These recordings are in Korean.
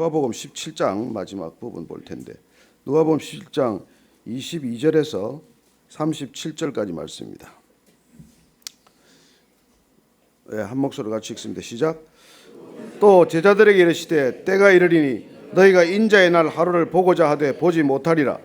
누가복음 17장 마지막 부분 볼 텐데 누가복음 17장 22절에서 37절까지 말씀입니다. 한 목소리로 같이 읽습니다. 시작. 또 제자들에게 이르시되 때가 이르리니 너희가 인자의 날 하루를 보고자 하되 보지 못하리라.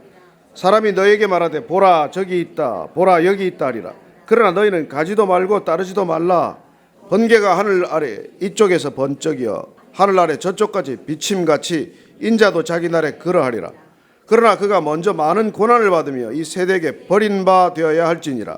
사람이 너희에게 말하되 보라 저기 있다 보라 여기 있다 하리라. 그러나 너희는 가지도 말고 따르지도 말라. 번개가 하늘 아래 이쪽에서 번쩍이어 하늘 아래 저쪽까지 비침같이 인자도 자기 날에 그러하리라. 그러나 그가 먼저 많은 고난을 받으며 이 세대에게 버린 바 되어야 할지니라.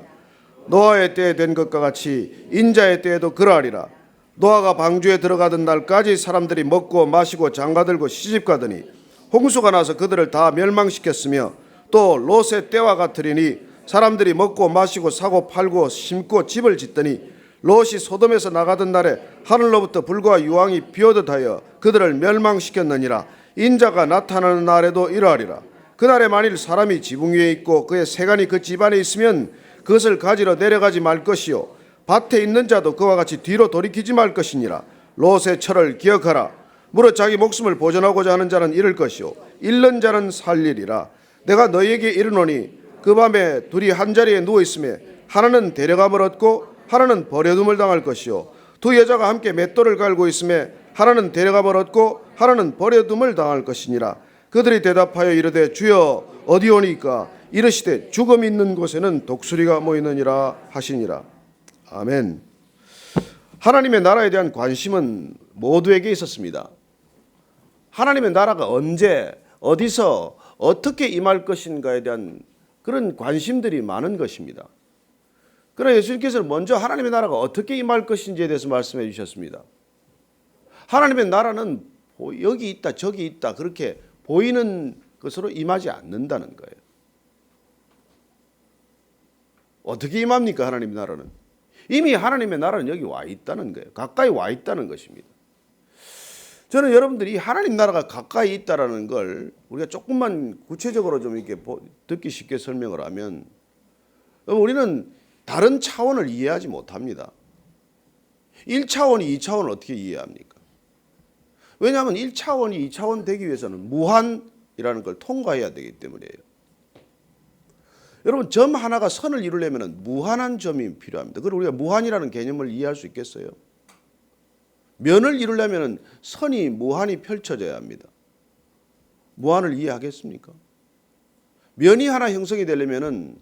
노아의 때에 된 것과 같이 인자의 때에도 그러하리라. 노아가 방주에 들어가던 날까지 사람들이 먹고 마시고 장가들고 시집가더니 홍수가 나서 그들을 다 멸망시켰으며 또 롯의 때와 같으리니 사람들이 먹고 마시고 사고 팔고 심고 집을 짓더니 롯이 소돔에서 나가던 날에 하늘로부터 불과 유황이 비오듯 하여 그들을 멸망시켰느니라. 인자가 나타나는 날에도 이러하리라. 그날에 만일 사람이 지붕 위에 있고 그의 세간이 그 집안에 있으면 그것을 가지러 내려가지 말 것이요 밭에 있는 자도 그와 같이 뒤로 돌이키지 말 것이니라. 롯의 철을 기억하라. 무릇 자기 목숨을 보존하고자 하는 자는 잃을 것이요 잃는 자는 살리리라. 내가 너희에게 이르노니 그 밤에 둘이 한자리에 누워 있음에 하나는 데려감을 얻고 하나는 버려둠을 당할 것이요 두 여자가 함께 맷돌을 갈고 있음에 하나는 데려감을 얻고 하나는 버려둠을 당할 것이니라. 그들이 대답하여 이르되 주여 어디 오니까? 이르시되 죽음 있는 곳에는 독수리가 모이느니라 하시니라. 아멘. 하나님의 나라에 대한 관심은 모두에게 있었습니다. 하나님의 나라가 언제 어디서 어떻게 임할 것인가에 대한 그런 관심들이 많은 것입니다. 그러나 예수님께서는 먼저 하나님의 나라가 어떻게 임할 것인지에 대해서 말씀해 주셨습니다. 하나님의 나라는 여기 있다 저기 있다 그렇게 보이는 것으로 임하지 않는다는 거예요. 어떻게 임합니까? 하나님의 나라는 이미 하나님의 나라는 여기 와 있다는 거예요. 가까이 와 있다는 것입니다. 저는 여러분들이 하나님 나라가 가까이 있다라는 걸 우리가 조금만 구체적으로 좀 이렇게 듣기 쉽게 설명을 하면 우리는 다른 차원을 이해하지 못합니다. 1차원이 2차원을 어떻게 이해합니까? 왜냐하면 1차원이 2차원 되기 위해서는 무한이라는 걸 통과해야 되기 때문이에요. 여러분 점 하나가 선을 이루려면 무한한 점이 필요합니다. 그리고 우리가 무한이라는 개념을 이해할 수 있겠어요? 면을 이루려면 선이 무한히 펼쳐져야 합니다. 무한을 이해하겠습니까? 면이 하나 형성이 되려면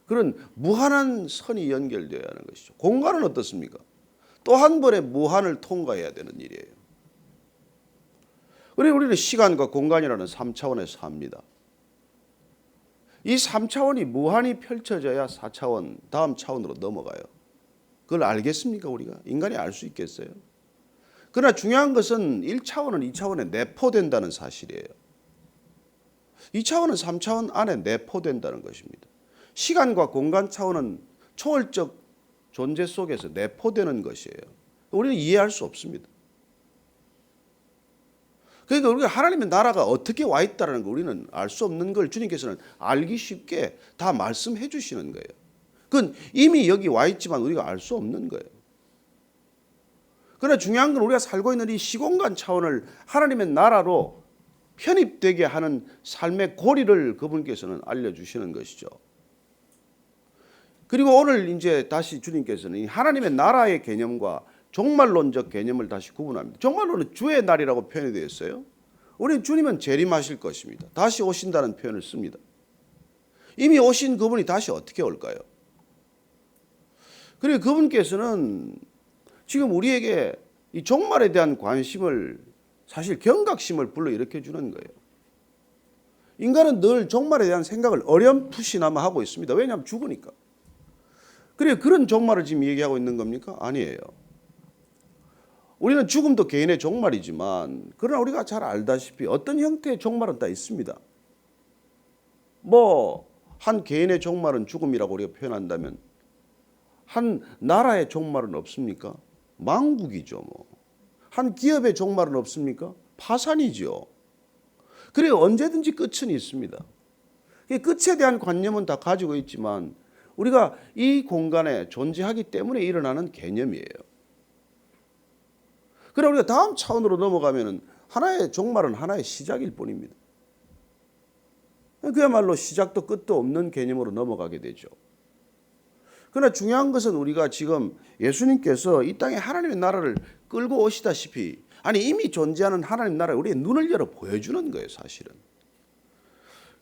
그런 무한한 선이 연결되어야 하는 것이죠. 공간은 어떻습니까? 또 한 번의 무한을 통과해야 되는 일이에요. 그리고 우리는 시간과 공간이라는 3차원에서 삽니다. 이 3차원이 무한히 펼쳐져야 4차원 다음 차원으로 넘어가요. 그걸 알겠습니까? 우리가 인간이 알 수 있겠어요? 그러나 중요한 것은 1차원은 2차원에 내포된다는 사실이에요. 2차원은 3차원 안에 내포된다는 것입니다. 시간과 공간 차원은 초월적 존재 속에서 내포되는 것이에요. 우리는 이해할 수 없습니다. 그러니까 우리가 하나님의 나라가 어떻게 와 있다는 걸 우리는 알 수 없는 걸 주님께서는 알기 쉽게 다 말씀해 주시는 거예요. 그건 이미 여기 와 있지만 우리가 알 수 없는 거예요. 그러나 중요한 건 우리가 살고 있는 이 시공간 차원을 하나님의 나라로 편입되게 하는 삶의 고리를 그분께서는 알려주시는 것이죠. 그리고 오늘 이제 다시 주님께서는 이 하나님의 나라의 개념과 종말론적 개념을 다시 구분합니다. 종말론은 주의 날이라고 표현이 되어 있어요. 우리는 주님은 재림하실 것입니다. 다시 오신다는 표현을 씁니다. 이미 오신 그분이 다시 어떻게 올까요? 그리고 그분께서는 지금 우리에게 이 종말에 대한 관심을 사실 경각심을 불러일으켜 주는 거예요. 인간은 늘 종말에 대한 생각을 어렴풋이나마 하고 있습니다. 왜냐하면 죽으니까. 그래 그런 종말을 지금 얘기하고 있는 겁니까? 아니에요. 우리는 죽음도 개인의 종말이지만 그러나 우리가 잘 알다시피 어떤 형태의 종말은 다 있습니다. 한 개인의 종말은 죽음이라고 우리가 표현한다면 한 나라의 종말은 없습니까? 망국이죠. 한 기업의 종말은 없습니까? 파산이죠. 그래 언제든지 끝은 있습니다. 끝에 대한 관념은 다 가지고 있지만 우리가 이 공간에 존재하기 때문에 일어나는 개념이에요. 그럼 우리가 다음 차원으로 넘어가면은 하나의 종말은 하나의 시작일 뿐입니다. 그야말로 시작도 끝도 없는 개념으로 넘어가게 되죠. 그러나 중요한 것은 우리가 지금 예수님께서 이 땅에 하나님의 나라를 끌고 오시다시피 아니 이미 존재하는 하나님 나라에 우리의 눈을 열어 보여주는 거예요, 사실은.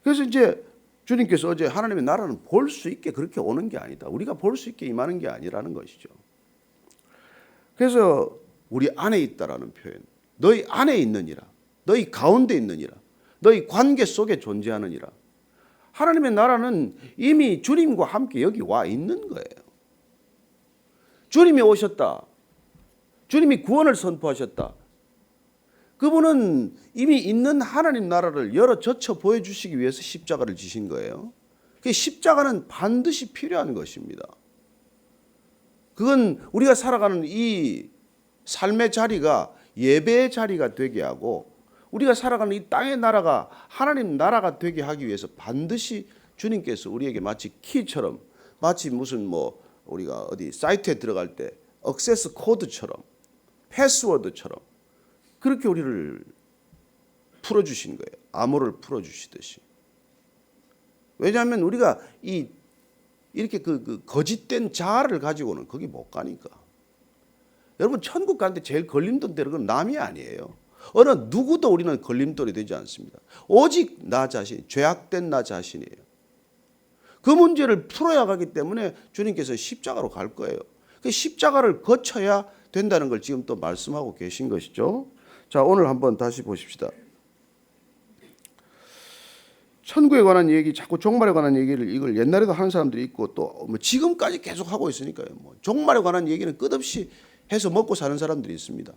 그래서 이제 주님께서 어제 하나님의 나라는 볼 수 있게 그렇게 오는 게 아니다. 우리가 볼 수 있게 임하는 게 아니라는 것이죠. 그래서 우리 안에 있다라는 표현, 너희 안에 있느니라, 너희 가운데 있느니라, 너희 관계 속에 존재하느니라. 하나님의 나라는 이미 주님과 함께 여기 와 있는 거예요. 주님이 오셨다. 주님이 구원을 선포하셨다. 그분은 이미 있는 하나님 나라를 열어 젖혀 보여주시기 위해서 십자가를 지신 거예요. 그 십자가는 반드시 필요한 것입니다. 그건 우리가 살아가는 이 삶의 자리가 예배의 자리가 되게 하고 우리가 살아가는 이 땅의 나라가 하나님 나라가 되게 하기 위해서 반드시 주님께서 우리에게 마치 키처럼 마치 무슨 우리가 어디 사이트에 들어갈 때 액세스 코드처럼 패스워드처럼 그렇게 우리를 풀어주신 거예요. 암호를 풀어주시듯이. 왜냐하면 우리가 이렇게 그 거짓된 자아를 가지고는 거기 못 가니까. 여러분 천국 가는데 제일 걸림돌 건 남이 아니에요. 어느 누구도 우리는 걸림돌이 되지 않습니다. 오직 나 자신, 죄악된 나 자신이에요. 그 문제를 풀어야 가기 때문에 주님께서 십자가로 갈 거예요. 그 십자가를 거쳐야 된다는 걸 지금 또 말씀하고 계신 것이죠. 자, 오늘 한번 다시 보십시다. 천국에 관한 얘기, 자꾸 종말에 관한 얘기를 이걸 옛날에도 하는 사람들이 있고 또 지금까지 계속 하고 있으니까요. 종말에 관한 얘기는 끝없이 해서 먹고 사는 사람들이 있습니다.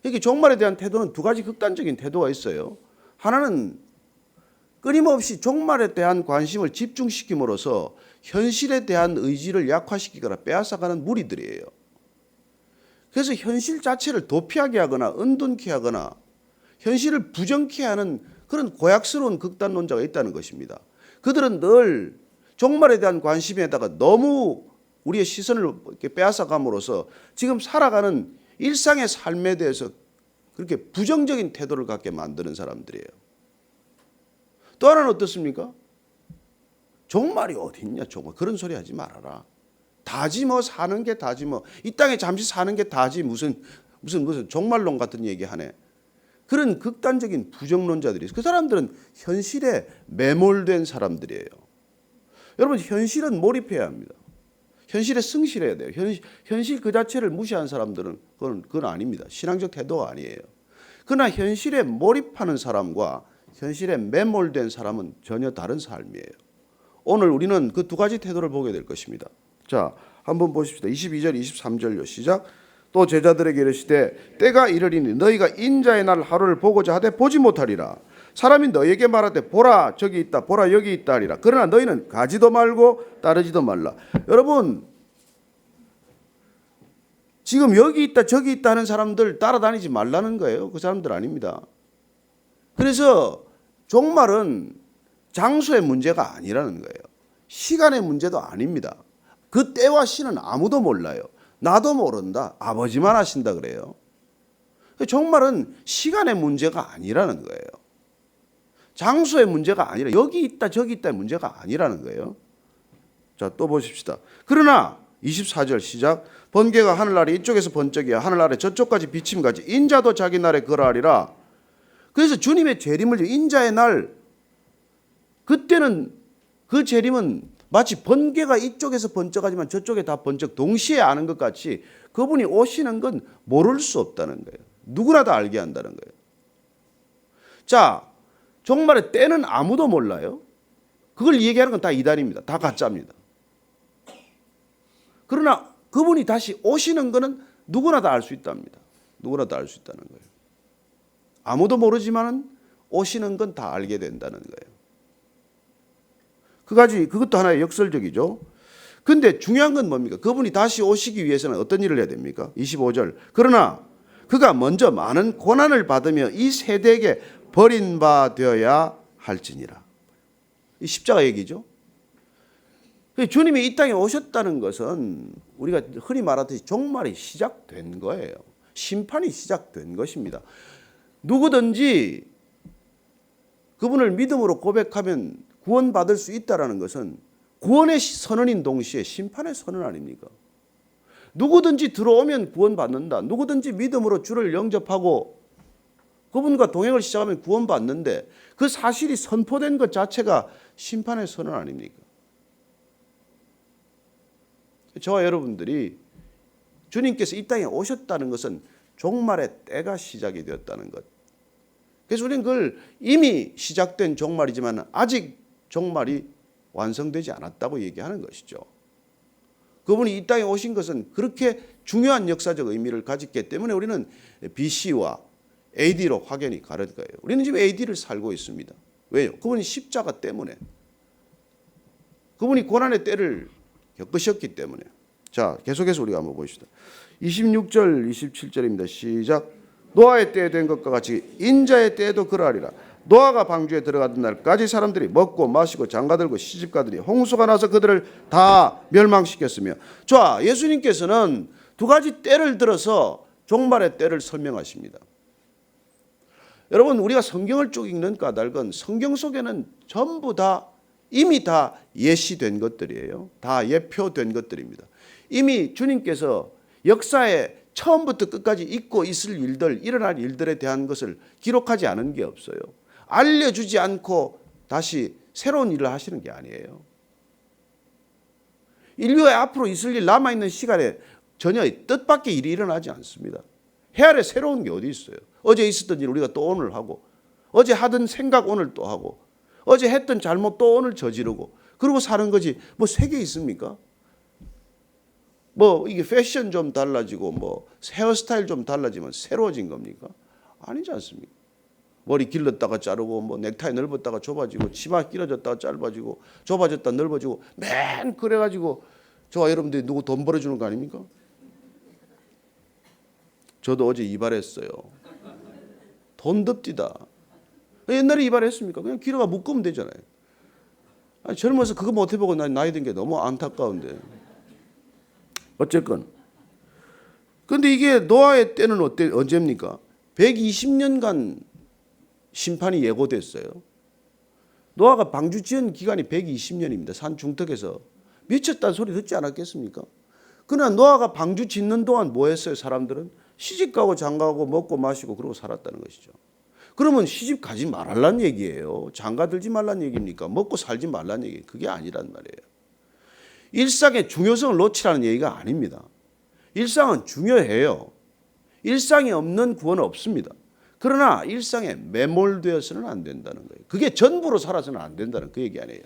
이렇게 종말에 대한 태도는 두 가지 극단적인 태도가 있어요. 하나는 끊임없이 종말에 대한 관심을 집중시킴으로써 현실에 대한 의지를 약화시키거나 빼앗아가는 무리들이에요. 그래서 현실 자체를 도피하게 하거나 은둔케 하거나 현실을 부정케 하는 그런 고약스러운 극단론자가 있다는 것입니다. 그들은 늘 종말에 대한 관심에다가 너무 우리의 시선을 이렇게 빼앗아감으로써 지금 살아가는 일상의 삶에 대해서 그렇게 부정적인 태도를 갖게 만드는 사람들이에요. 또 하나는 어떻습니까? 종말이 어딨냐, 종말. 그런 소리 하지 말아라. 다지 사는 게 다지 이 땅에 잠시 사는 게 다지 무슨 종말론 같은 얘기 하네. 그런 극단적인 부정론자들이 있어요. 그 사람들은 현실에 매몰된 사람들이에요. 여러분 현실은 몰입해야 합니다. 현실에 승실해야 돼요. 현실 그 자체를 무시하는 사람들은 그건 아닙니다. 신앙적 태도가 아니에요. 그러나 현실에 몰입하는 사람과 현실에 매몰된 사람은 전혀 다른 삶이에요. 오늘 우리는 그 두 가지 태도를 보게 될 것입니다. 자, 한번 보십시다. 22절, 23절요. 시작. 또 제자들에게 이르시되 때가 이르리니 너희가 인자의 날 하루를 보고자 하되 보지 못하리라. 사람이 너희에게 말하되 보라 저기 있다 보라 여기 있다 하리라. 그러나 너희는 가지도 말고 따르지도 말라. 여러분 지금 여기 있다 저기 있다 하는 사람들 따라다니지 말라는 거예요. 그 사람들 아닙니다. 그래서 종말은 장소의 문제가 아니라는 거예요. 시간의 문제도 아닙니다. 그 때와 시는 아무도 몰라요. 나도 모른다. 아버지만 아신다 그래요. 종말은 시간의 문제가 아니라는 거예요. 장소의 문제가 아니라 여기 있다 저기 있다의 문제가 아니라는 거예요. 자, 또 보십시다. 그러나 24절 시작. 번개가 하늘 아래 이쪽에서 번쩍이야 하늘 아래 저쪽까지 비침같이 인자도 자기 날에 그러하리라. 그래서 주님의 재림을 인자의 날 그때는 그 재림은 마치 번개가 이쪽에서 번쩍하지만 저쪽에 다 번쩍 동시에 아는 것 같이 그분이 오시는 건 모를 수 없다는 거예요. 누구나 다 알게 한다는 거예요. 자, 종말의 때는 아무도 몰라요. 그걸 얘기하는 건 다 이단입니다. 다 가짜입니다. 그러나 그분이 다시 오시는 거는 누구나 다 알 수 있답니다. 누구나 다 알 수 있다는 거예요. 아무도 모르지만 오시는 건 다 알게 된다는 거예요. 그것도 하나의 역설적이죠. 근데 중요한 건 뭡니까? 그분이 다시 오시기 위해서는 어떤 일을 해야 됩니까? 25절. 그러나 그가 먼저 많은 고난을 받으며 이 세대에게 버림받아야 할지니라. 이 십자가 얘기죠. 주님이 이 땅에 오셨다는 것은 우리가 흔히 말하듯이 종말이 시작된 거예요. 심판이 시작된 것입니다. 누구든지 그분을 믿음으로 고백하면 구원받을 수 있다는 것은 구원의 선언인 동시에 심판의 선언 아닙니까? 누구든지 들어오면 구원받는다. 누구든지 믿음으로 주를 영접하고 그분과 동행을 시작하면 구원받는데 그 사실이 선포된 것 자체가 심판의 선언 아닙니까? 저와 여러분들이 주님께서 이 땅에 오셨다는 것은 종말의 때가 시작이 되었다는 것. 그래서 우리는 그걸 이미 시작된 종말이지만 아직 종말이 완성되지 않았다고 얘기하는 것이죠. 그분이 이 땅에 오신 것은 그렇게 중요한 역사적 의미를 가졌기 때문에 우리는 BC와 AD로 확연히 가른 거예요. 우리는 지금 AD를 살고 있습니다. 왜요? 그분이 십자가 때문에. 그분이 고난의 때를 겪으셨기 때문에. 자, 계속해서 우리가 한번 보시다. 26절, 27절입니다. 시작. 노아의 때에 된 것과 같이 인자의 때에도 그러하리라. 노아가 방주에 들어가던 날까지 사람들이 먹고 마시고 장가들고 시집가더니 홍수가 나서 그들을 다 멸망시켰으며. 자, 예수님께서는 두 가지 때를 들어서 종말의 때를 설명하십니다. 여러분, 우리가 성경을 쭉 읽는 까닭은 성경 속에는 전부 다 이미 다 예시된 것들이에요. 다 예표된 것들입니다. 이미 주님께서 역사에 처음부터 끝까지 있고 있을 일들, 일어날 일들에 대한 것을 기록하지 않은 게 없어요. 알려주지 않고 다시 새로운 일을 하시는 게 아니에요. 인류의 앞으로 있을 일 남아있는 시간에 전혀 뜻밖의 일이 일어나지 않습니다. 해 아래 새로운 게 어디 있어요. 어제 있었던 일 우리가 또 오늘 하고, 어제 하던 생각 오늘 또 하고, 어제 했던 잘못 또 오늘 저지르고, 그러고 사는 거지. 뭐 새 게 있습니까? 뭐 이게 패션 좀 달라지고 뭐 헤어스타일 좀 달라지면 새로워진 겁니까? 아니지 않습니까? 머리 길렀다가 자르고 뭐 넥타이 넓었다가 좁아지고 치마 길어졌다가 짧아지고 좁아졌다 넓어지고 맨 그래가지고 저와 여러분들이 누구 돈 벌어주는 거 아닙니까? 저도 어제 이발했어요. 돈 듭디다. 옛날에 이발했습니까? 그냥 길어가 묶으면 되잖아요. 아니, 젊어서 그거 못 해보고 난 나이 든 게 너무 안타까운데. 어쨌건. 근데 이게 노아의 때는 언제입니까? 120년간 심판이 예고됐어요. 노아가 방주 지은 기간이 120년입니다. 산 중턱에서. 미쳤다는 소리 듣지 않았겠습니까? 그러나 노아가 방주 짓는 동안 뭐 했어요? 사람들은 시집가고 장가가고 먹고 마시고 그러고 살았다는 것이죠. 그러면 시집 가지 말라는 얘기예요. 장가들지 말라는 얘기입니까? 먹고 살지 말라는 얘기. 그게 아니란 말이에요. 일상의 중요성을 놓치라는 얘기가 아닙니다. 일상은 중요해요. 일상이 없는 구원은 없습니다. 그러나 일상에 매몰되어서는 안 된다는 거예요. 그게 전부로 살아서는 안 된다는 그 얘기 아니에요.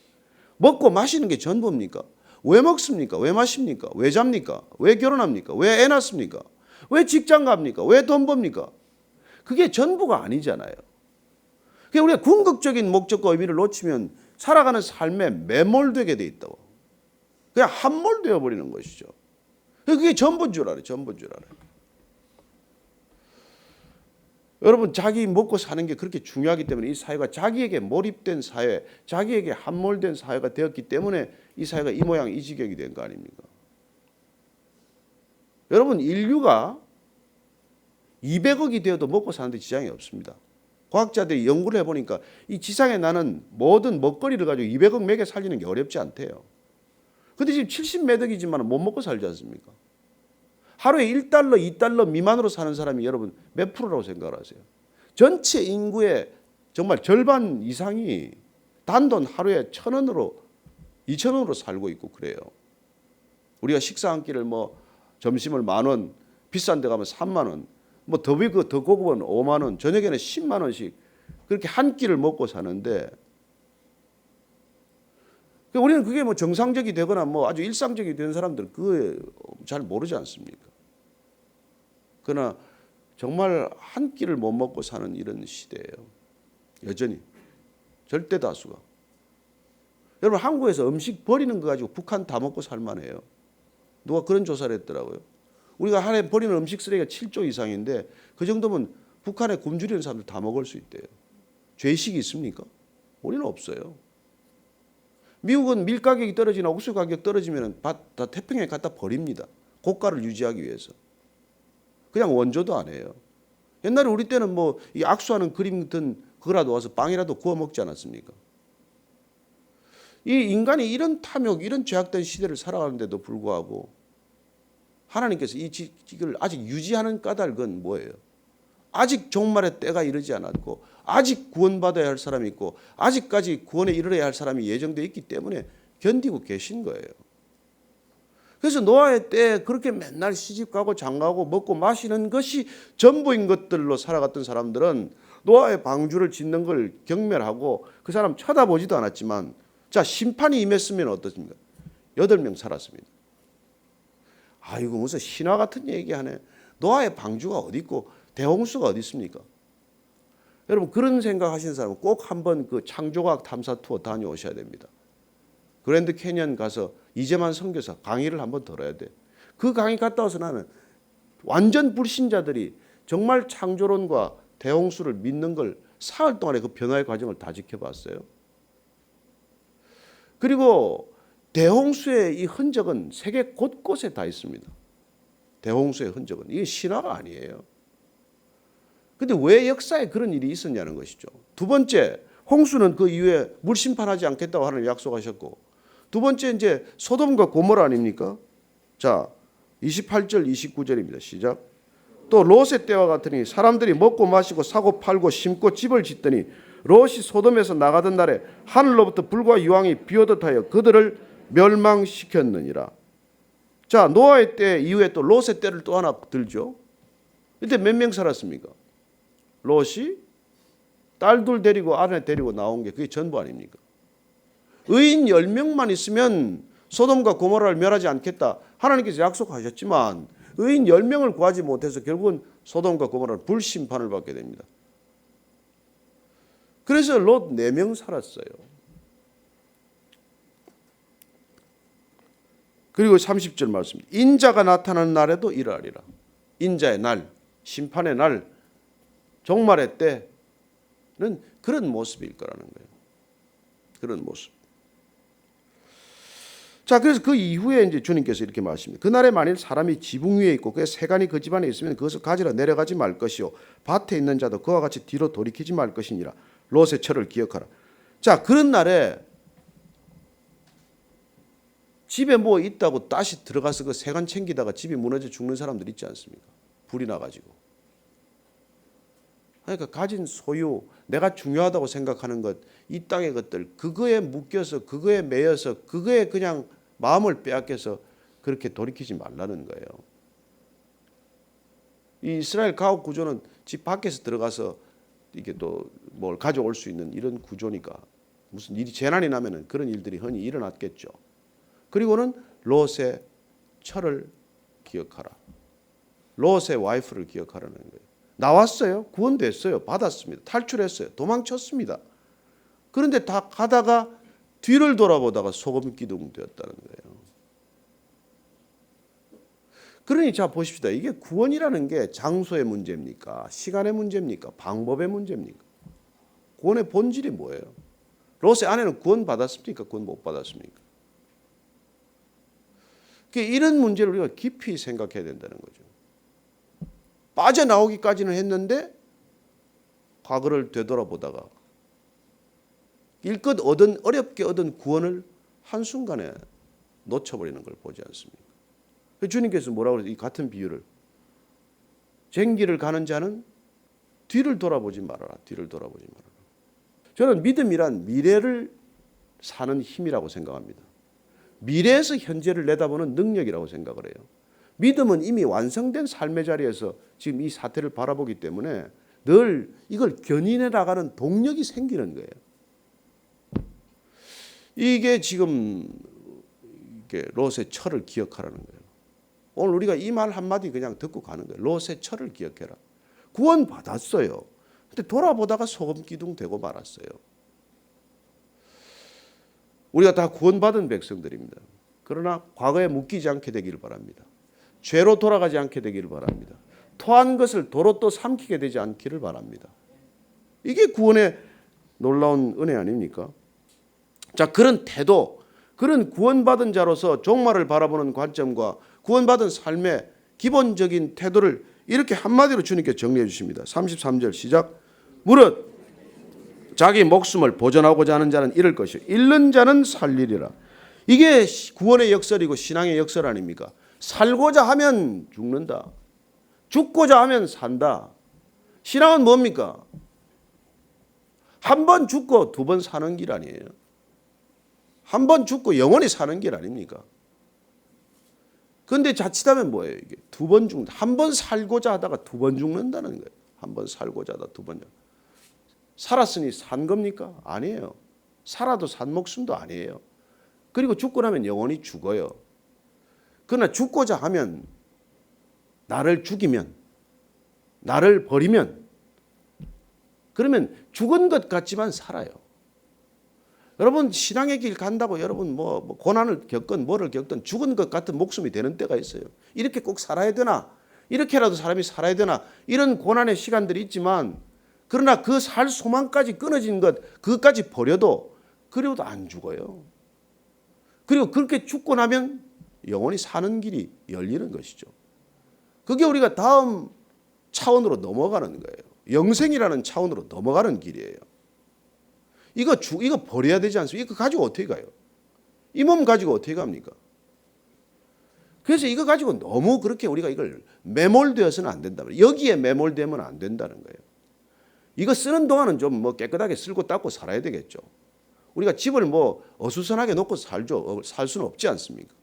먹고 마시는 게 전부입니까? 왜 먹습니까? 왜 마십니까? 왜 잡니까? 왜 결혼합니까? 왜 애 낳습니까? 왜 직장 갑니까? 왜 돈 법니까? 그게 전부가 아니잖아요. 그러니까 우리가 궁극적인 목적과 의미를 놓치면 살아가는 삶에 매몰되게 돼 있다고. 그냥 함몰되어 버리는 것이죠. 그게 전부인 줄 알아요. 전부인 줄 알아요. 여러분, 자기 먹고 사는 게 그렇게 중요하기 때문에 이 사회가 자기에게 몰입된 사회, 자기에게 함몰된 사회가 되었기 때문에 이 사회가 이 모양 이 지경이 된 거 아닙니까? 여러분, 인류가 200억이 되어도 먹고 사는데 지장이 없습니다. 과학자들이 연구를 해보니까 이 지상에 나는 모든 먹거리를 가지고 200억 먹여 살리는 게 어렵지 않대요. 근데 지금 70몇 억이지만 못 먹고 살지 않습니까? 하루에 1달러, 2달러 미만으로 사는 사람이 여러분 몇 프로라고 생각을 하세요? 전체 인구의 정말 절반 이상이 단돈 하루에 1,000원으로 2,000원으로 살고 있고 그래요. 우리가 식사 한 끼를 뭐 점심을 10,000원, 비싼 데 가면 30,000원, 뭐 더 고급은 50,000원, 저녁에는 10만 원씩 그렇게 한 끼를 먹고 사는데 우리는 그게 뭐 정상적이 되거나 뭐 아주 일상적이 되는 사람들은 그거 잘 모르지 않습니까? 그러나 정말 한 끼를 못 먹고 사는 이런 시대예요. 여전히 절대 다수가. 여러분, 한국에서 음식 버리는 거 가지고 북한 다 먹고 살만해요. 누가 그런 조사를 했더라고요. 우리가 한 해 버리는 음식 쓰레기가 7조 이상인데 그 정도면 북한에 굶주리는 사람들 다 먹을 수 있대요. 죄의식이 있습니까? 우리는 없어요. 미국은 밀 가격이 떨어지나 옥수수 가격 떨어지면 다 태평양에 갖다 버립니다. 고가를 유지하기 위해서. 그냥 원조도 안 해요. 옛날에 우리 때는 뭐 이 악수하는 그림 같은 그거라도 와서 빵이라도 구워 먹지 않았습니까? 이 인간이 이런 탐욕, 이런 죄악된 시대를 살아가는데도 불구하고 하나님께서 이걸 아직 유지하는 까닭은 뭐예요? 아직 종말의 때가 이르지 않았고 아직 구원받아야 할 사람이 있고 아직까지 구원에 이르러야 할 사람이 예정되어 있기 때문에 견디고 계신 거예요. 그래서 노아의 때에 그렇게 맨날 시집가고 장가고 먹고 마시는 것이 전부인 것들로 살아갔던 사람들은 노아의 방주를 짓는 걸 경멸하고 그 사람 쳐다보지도 않았지만 자, 심판이 임했으면 어떻습니까? 8명 살았습니다. 아이고 무슨 신화 같은 얘기하네. 노아의 방주가 어디 있고 대홍수가 어디 있습니까? 여러분 그런 생각하시는 사람은 꼭 한번 그 창조과학 탐사 투어 다녀오셔야 됩니다. 그랜드 캐니언 가서 이재만 선교사 강의를 한번 들어야 돼. 그 강의 갔다 와서 나는 완전 불신자들이 정말 창조론과 대홍수를 믿는 걸 사흘 동안의 그 변화의 과정을 다 지켜봤어요. 그리고 대홍수의 이 흔적은 세계 곳곳에 다 있습니다. 대홍수의 흔적은 이게 신화가 아니에요. 근데 왜 역사에 그런 일이 있었냐는 것이죠. 두 번째, 홍수는 그 이후에 물 심판하지 않겠다고 하나님 약속하셨고, 두 번째 이제 소돔과 고모라 아닙니까? 자, 28절 29절입니다. 시작. 또 롯의 때와 같으니 사람들이 먹고 마시고 사고 팔고 심고 집을 짓더니 롯이 소돔에서 나가던 날에 하늘로부터 불과 유황이 비오듯 하여 그들을 멸망시켰느니라. 자, 노아의 때 이후에 또 롯의 때를 또 하나 들죠. 이때 몇 명 살았습니까? 롯이 딸 둘 데리고 아내 데리고 나온 게 그게 전부 아닙니까? 의인 10명만 있으면 소돔과 고모라를 멸하지 않겠다. 하나님께서 약속하셨지만 의인 10명을 구하지 못해서 결국은 소돔과 고모라는 불심판을 받게 됩니다. 그래서 롯 4명 살았어요. 그리고 30절 말씀. 인자가 나타나는 날에도 이러하리라. 인자의 날, 심판의 날, 종말의 때는 그런 모습일 거라는 거예요. 그런 모습. 자, 그래서 그 이후에 이제 주님께서 이렇게 말씀합니다. 그날에 만일 사람이 지붕 위에 있고 그의 세간이 그 집안에 있으면 그것을 가지러 내려가지 말 것이요 밭에 있는 자도 그와 같이 뒤로 돌이키지 말 것이니라. 롯의 철을 기억하라. 자, 그런 날에 집에 뭐 있다고 다시 들어가서 그 세간 챙기다가 집이 무너져 죽는 사람들 있지 않습니까? 불이 나가지고. 그러니까 가진 소유, 내가 중요하다고 생각하는 것, 이 땅의 것들, 그거에 묶여서, 그거에 매여서, 그거에 그냥 마음을 빼앗겨서 그렇게 돌이키지 말라는 거예요. 이 이스라엘 가옥 구조는 집 밖에서 들어가서 이게 또 뭘 가져올 수 있는 이런 구조니까 무슨 일이 재난이 나면은 그런 일들이 흔히 일어났겠죠. 그리고는 롯의 철을 기억하라. 롯의 와이프를 기억하라는 거예요. 나왔어요. 구원됐어요. 받았습니다. 탈출했어요. 도망쳤습니다. 그런데 다 가다가 뒤를 돌아보다가 소금 기둥 되었다는 거예요. 그러니 자 보십시다. 이게 구원이라는 게 장소의 문제입니까? 시간의 문제입니까? 방법의 문제입니까? 구원의 본질이 뭐예요? 롯의 아내는 구원 받았습니까? 구원 못 받았습니까? 이런 문제를 우리가 깊이 생각해야 된다는 거죠. 빠져나오기까지는 했는데 과거를 되돌아보다가 일껏 어렵게 얻은 구원을 한순간에 놓쳐버리는 걸 보지 않습니까? 주님께서 뭐라고 그러세요? 이 같은 비유를. 쟁기를 가는 자는 뒤를 돌아보지 말아라. 뒤를 돌아보지 말아라. 저는 믿음이란 미래를 사는 힘이라고 생각합니다. 미래에서 현재를 내다보는 능력이라고 생각을 해요. 믿음은 이미 완성된 삶의 자리에서 지금 이 사태를 바라보기 때문에 늘 이걸 견인해 나가는 동력이 생기는 거예요. 이게 지금 롯의 철을 기억하라는 거예요. 오늘 우리가 이 말 한마디 그냥 듣고 가는 거예요. 롯의 철을 기억해라. 구원 받았어요. 근데 돌아보다가 소금 기둥 되고 말았어요. 우리가 다 구원받은 백성들입니다. 그러나 과거에 묶이지 않게 되기를 바랍니다. 죄로 돌아가지 않게 되기를 바랍니다. 토한 것을 도로 또 삼키게 되지 않기를 바랍니다. 이게 구원의 놀라운 은혜 아닙니까? 자, 그런 태도, 그런 구원받은 자로서 종말을 바라보는 관점과 구원받은 삶의 기본적인 태도를 이렇게 한마디로 주님께 정리해 주십니다. 33절 시작. 무릇 자기 목숨을 보존하고자 하는 자는 잃을 것이요 잃는 자는 살리리라. 이게 구원의 역설이고 신앙의 역설 아닙니까? 살고자 하면 죽는다. 죽고자 하면 산다. 신앙은 뭡니까? 한 번 죽고 두 번 사는 길 아니에요. 한 번 죽고 영원히 사는 길 아닙니까? 그런데 자칫하면 뭐예요? 이게 두 번 죽는다. 한 번 살고자 하다가 두 번 죽는다는 거예요. 한 번 살고자 하다 두 번. 살았으니 산 겁니까? 아니에요. 살아도 산 목숨도 아니에요. 그리고 죽고 나면 영원히 죽어요. 그러나 죽고자 하면 나를 죽이면 나를 버리면 그러면 죽은 것 같지만 살아요. 여러분 신앙의 길 간다고 여러분 뭐 고난을 겪건 뭐를 겪든 죽은 것 같은 목숨이 되는 때가 있어요. 이렇게 꼭 살아야 되나? 이렇게라도 사람이 살아야 되나? 이런 고난의 시간들이 있지만 그러나 그 살 소망까지 끊어진 것 그것까지 버려도 그래도 안 죽어요. 그리고 그렇게 죽고 나면 영원히 사는 길이 열리는 것이죠. 그게 우리가 다음 차원으로 넘어가는 거예요. 영생이라는 차원으로 넘어가는 길이에요. 이거 버려야 되지 않습니까? 이거 가지고 어떻게 가요? 이 몸 가지고 어떻게 갑니까? 그래서 이거 가지고 너무 그렇게 우리가 이걸 매몰되어서는 안 된다. 여기에 매몰되면 안 된다는 거예요. 이거 쓰는 동안은 좀 뭐 깨끗하게 쓸고 닦고 살아야 되겠죠. 우리가 집을 뭐 어수선하게 놓고 살죠. 살 수는 없지 않습니까?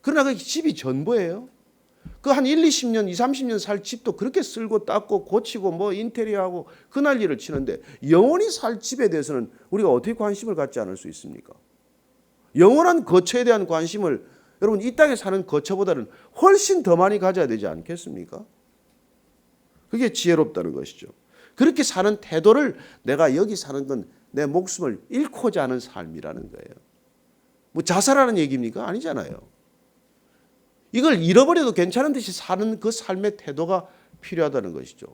그러나 그 집이 전부예요. 그 한 1, 20년, 20, 30년 살 집도 그렇게 쓸고 닦고 고치고 뭐 인테리어하고 그 난리를 치는데 영원히 살 집에 대해서는 우리가 어떻게 관심을 갖지 않을 수 있습니까? 영원한 거처에 대한 관심을 여러분 이 땅에 사는 거처보다는 훨씬 더 많이 가져야 되지 않겠습니까? 그게 지혜롭다는 것이죠. 그렇게 사는 태도를 내가 여기 사는 건 내 목숨을 잃고자 하는 삶이라는 거예요. 뭐 자살하는 얘기입니까? 아니잖아요. 이걸 잃어버려도 괜찮은 듯이 사는 그 삶의 태도가 필요하다는 것이죠.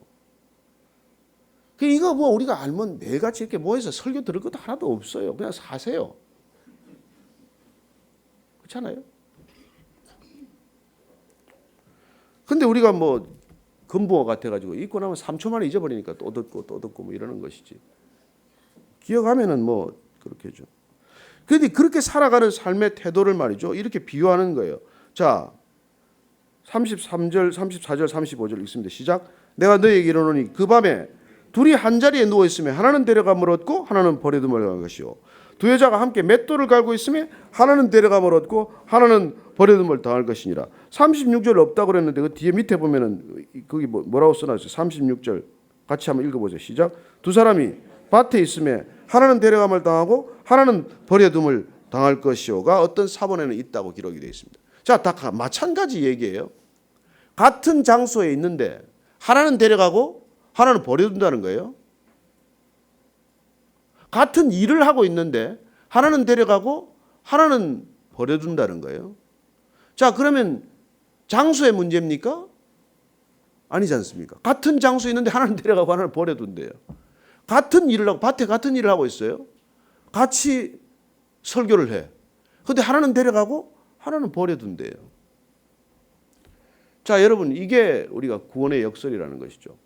이거 뭐 우리가 알면 매일같이 이렇게 모여서 설교 들을 것도 하나도 없어요. 그냥 사세요. 그렇잖아요. 근데 우리가 뭐 금붕어 같아가지고 잊고 나면 3초 만에 잊어버리니까 또 듣고 또 듣고 뭐 이러는 것이지. 기억하면은 뭐 그렇게죠. 그런데 그렇게 살아가는 삶의 태도를 말이죠. 이렇게 비유하는 거예요. 자, 33절, 34절, 35절 읽습니다. 시작. 내가 너희에게 이르노니 그 밤에 둘이 한 자리에 누워 있으며 하나는 데려감을 얻고 하나는 버려둠을 당할 것이요 두 여자가 함께 맷돌을 갈고 있으며 하나는 데려감을 얻고 하나는 버려둠을 당할 것이니라. 36절 없다고 그랬는데 그 뒤에 밑에 보면은 거기 뭐라고 써놨어요. 36절 같이 한번 읽어보세요. 시작. 두 사람이 밭에 있으며 하나는 데려감을 당하고 하나는 버려둠을 당할 것이요가 어떤 사본에는 있다고 기록이 되어 있습니다. 자, 다 마찬가지 얘기예요. 같은 장소에 있는데 하나는 데려가고 하나는 버려둔다는 거예요. 같은 일을 하고 있는데 하나는 데려가고 하나는 버려둔다는 거예요. 자, 그러면 장소의 문제입니까? 아니지 않습니까? 같은 장소에 있는데 하나는 데려가고 하나는 버려둔대요. 같은 일을 하고 밭에 같은 일을 하고 있어요. 같이 설교를 해. 그런데 하나는 데려가고 하나는 버려둔대요. 자, 여러분 이게 우리가 구원의 역설이라는 것이죠.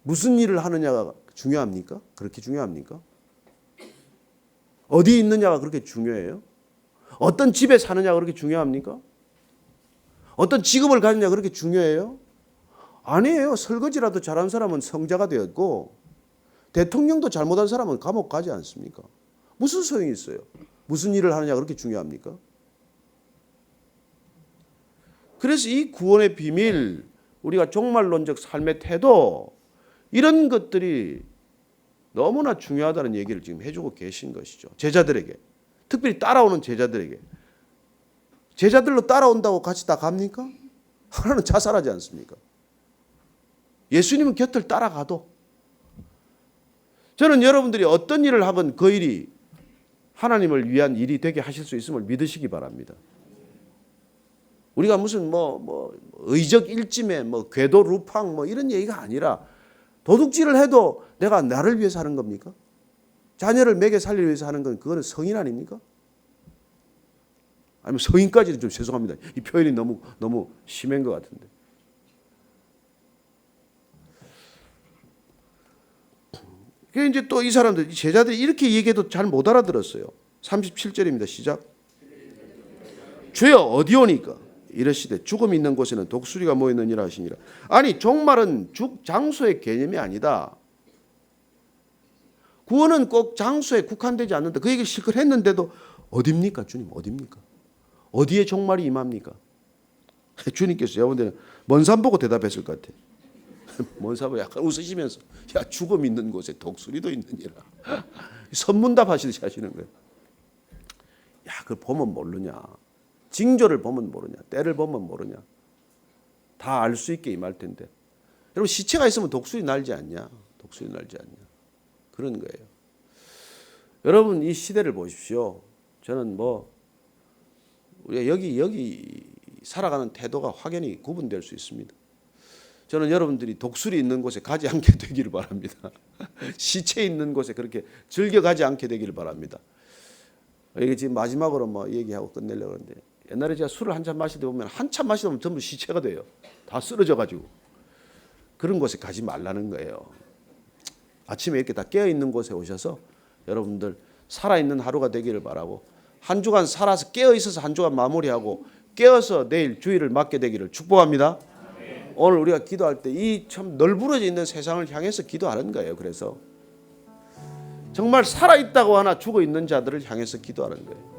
무슨 일을 하느냐가 중요합니까? 그렇게 중요합니까? 어디 있느냐가 그렇게 중요해요? 어떤 집에 사느냐가 그렇게 중요합니까? 어떤 직업을 가지느냐가 그렇게 중요해요? 아니에요. 설거지라도 잘한 사람은 성자가 되었고 대통령도 잘못한 사람은 감옥 가지 않습니까? 무슨 소용이 있어요? 무슨 일을 하느냐가 그렇게 중요합니까? 그래서 이 구원의 비밀, 우리가 종말론적 삶의 태도 이런 것들이 너무나 중요하다는 얘기를 지금 해주고 계신 것이죠. 제자들에게. 특별히 따라오는 제자들에게. 제자들로 따라온다고 같이 다 갑니까? 하나는 자살하지 않습니까? 예수님은 곁을 따라가도 저는 여러분들이 어떤 일을 하건 그 일이 하나님을 위한 일이 되게 하실 수 있음을 믿으시기 바랍니다. 우리가 무슨 의적 일짐에 궤도 루팡 이런 얘기가 아니라 도둑질을 해도 내가 나를 위해서 하는 겁니까? 자녀를 먹여 살리기 위해서 하는 건 그거는 성인 아닙니까? 아니면 성인까지는 좀 죄송합니다. 이 표현이 너무 심한 것 같은데. 그게 이제 또 이 사람들, 이 제자들이 이렇게 얘기해도 잘 못 알아들었어요. 37절입니다. 시작. 주여 어디 오니까? 이르시되 죽음 있는 곳에는 독수리가 모이느니라 하시니라. 아니 종말은 장소의 개념이 아니다. 구원은 꼭 장소에 국한되지 않는다. 그 얘기를 실컷 했는데도 어딥니까 주님 어딥니까? 어디에 종말이 임합니까? 주님께서 제가 볼 때는 먼 산 보고 대답했을 것 같아. 먼 산 보고 약간 웃으시면서 야 죽음 있는 곳에 독수리도 있느니라. 선문답 하시듯이 하시는 거예요. 야 그걸 보면 모르냐. 징조를 보면 모르냐. 때를 보면 모르냐. 다 알 수 있게 임할 텐데. 여러분 시체가 있으면 독수리 날지 않냐. 독수리 날지 않냐. 그런 거예요. 여러분 이 시대를 보십시오. 저는 우리가 여기 살아가는 태도가 확연히 구분될 수 있습니다. 저는 여러분들이 독수리 있는 곳에 가지 않게 되기를 바랍니다. 시체 있는 곳에 그렇게 즐겨 가지 않게 되기를 바랍니다. 이게 지금 마지막으로 얘기하고 끝내려고 하는데 옛날에 제가 술을 한잔 마시다 보면 한참 마시다 보면 전부 시체가 돼요. 다 쓰러져 가지고. 그런 곳에 가지 말라는 거예요. 아침에 이렇게 다 깨어 있는 곳에 오셔서 여러분들 살아있는 하루가 되기를 바라고 한 주간 살아서 깨어 있어서 한 주간 마무리하고 깨어서 내일 주일을 맞게 되기를 축복합니다. 오늘 우리가 기도할 때 이 참 널브러져 있는 세상을 향해서 기도하는 거예요. 그래서 정말 살아있다고 하나 죽어있는 자들을 향해서 기도하는 거예요.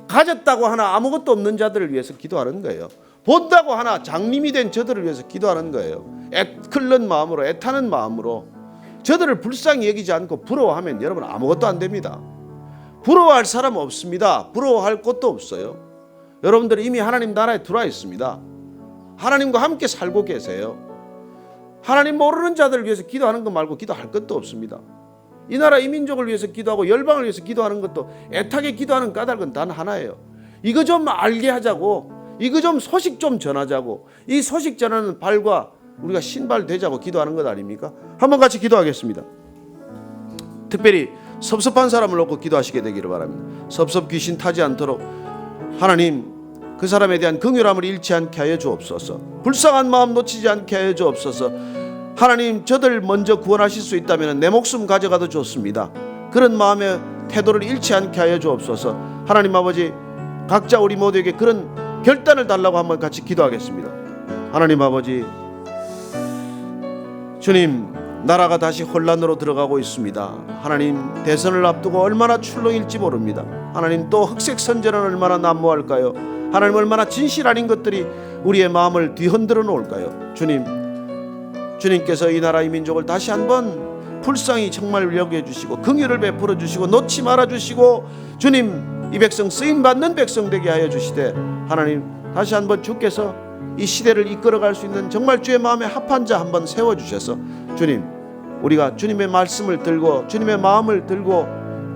가졌다고 하나 아무것도 없는 자들을 위해서 기도하는 거예요. 본다고 하나 장님이 된 저들을 위해서 기도하는 거예요. 애끓는 마음으로 애타는 마음으로 저들을 불쌍히 여기지 않고 부러워하면 여러분 아무것도 안 됩니다. 부러워할 사람 없습니다. 부러워할 곳도 없어요. 여러분들은 이미 하나님 나라에 들어와 있습니다. 하나님과 함께 살고 계세요. 하나님 모르는 자들을 위해서 기도하는 것 말고 기도할 것도 없습니다. 이 나라 이 민족을 위해서 기도하고 열방을 위해서 기도하는 것도 애타게 기도하는 까닭은 단 하나예요. 이거 좀 알게 하자고, 이거 좀 소식 좀 전하자고, 이 소식 전하는 발과 우리가 신발 되자고 기도하는 것 아닙니까? 한번 같이 기도하겠습니다. 특별히 섭섭한 사람을 놓고 기도하시게 되기를 바랍니다. 섭섭 귀신 타지 않도록 하나님 그 사람에 대한 긍휼함을 잃지 않게 하여 주옵소서. 불쌍한 마음 놓치지 않게 하여 주옵소서. 하나님 저들 먼저 구원하실 수 있다면 내 목숨 가져가도 좋습니다. 그런 마음의 태도를 잃지 않게 하여 주옵소서. 하나님 아버지 각자 우리 모두에게 그런 결단을 달라고 한번 같이 기도하겠습니다. 하나님 아버지 주님 나라가 다시 혼란으로 들어가고 있습니다. 하나님 대선을 앞두고 얼마나 출렁일지 모릅니다. 하나님 또 흑색 선전은 얼마나 난무할까요? 하나님 얼마나 진실 아닌 것들이 우리의 마음을 뒤흔들어 놓을까요? 주님께서 이 나라 이 민족을 다시 한번 불쌍히 정말 여겨주시고 긍휼을 베풀어 주시고 놓지 말아 주시고 주님 이 백성 쓰임받는 백성 되게 하여 주시되 하나님 다시 한번 주께서 이 시대를 이끌어갈 수 있는 정말 주의 마음에 합한 자 한번 세워주셔서 주님 우리가 주님의 말씀을 들고 주님의 마음을 들고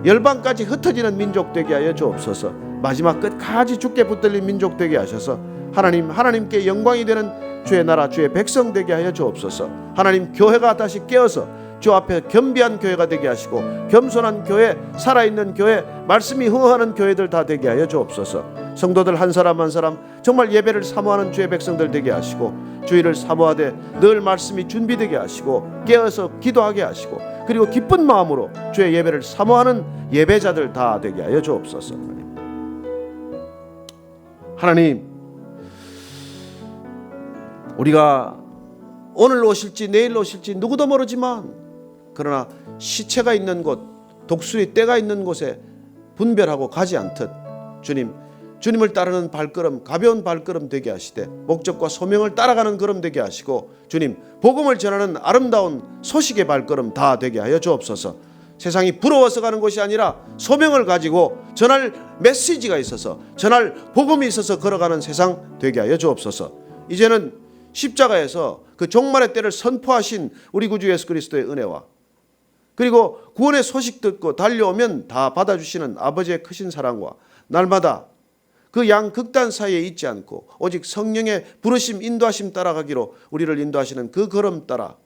열방까지 흩어지는 민족 되게 하여 주옵소서. 마지막 끝까지 주께 붙들린 민족 되게 하셔서 하나님께 영광이 되는 주의 나라 주의 백성 되게 하여 주옵소서. 하나님 교회가 다시 깨어서 주 앞에 겸비한 교회가 되게 하시고 겸손한 교회, 살아있는 교회, 말씀이 흥하는 교회들 다 되게 하여 주옵소서. 성도들 한 사람 한 사람 정말 예배를 사모하는 주의 백성들 되게 하시고 주의를 사모하되 늘 말씀이 준비되게 하시고 깨어서 기도하게 하시고 그리고 기쁜 마음으로 주의 예배를 사모하는 예배자들 다 되게 하여 주옵소서. 하나님 우리가 오늘 오실지 내일 오실지 누구도 모르지만 그러나 시체가 있는 곳 독수리 떼가 있는 곳에 분별하고 가지 않듯 주님을 따르는 발걸음 가벼운 발걸음 되게 하시되 목적과 소명을 따라가는 걸음 되게 하시고 주님 복음을 전하는 아름다운 소식의 발걸음 다 되게 하여 주옵소서. 세상이 부러워서 가는 것이 아니라 소명을 가지고 전할 메시지가 있어서 전할 복음이 있어서 걸어가는 세상 되게 하여 주옵소서. 이제는 십자가에서 그 종말의 때를 선포하신 우리 구주 예수 그리스도의 은혜와 그리고 구원의 소식 듣고 달려오면 다 받아주시는 아버지의 크신 사랑과 날마다 그 양 극단 사이에 있지 않고 오직 성령의 부르심 인도하심 따라가기로 우리를 인도하시는 그 걸음 따라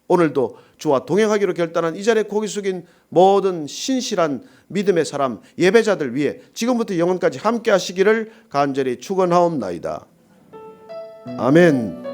오늘도 주와 동행하기로 결단한 이 자리에 고개 숙인 모든 신실한 믿음의 사람 예배자들 위해 지금부터 영원까지 함께 하시기를 간절히 축원하옵나이다. 아멘.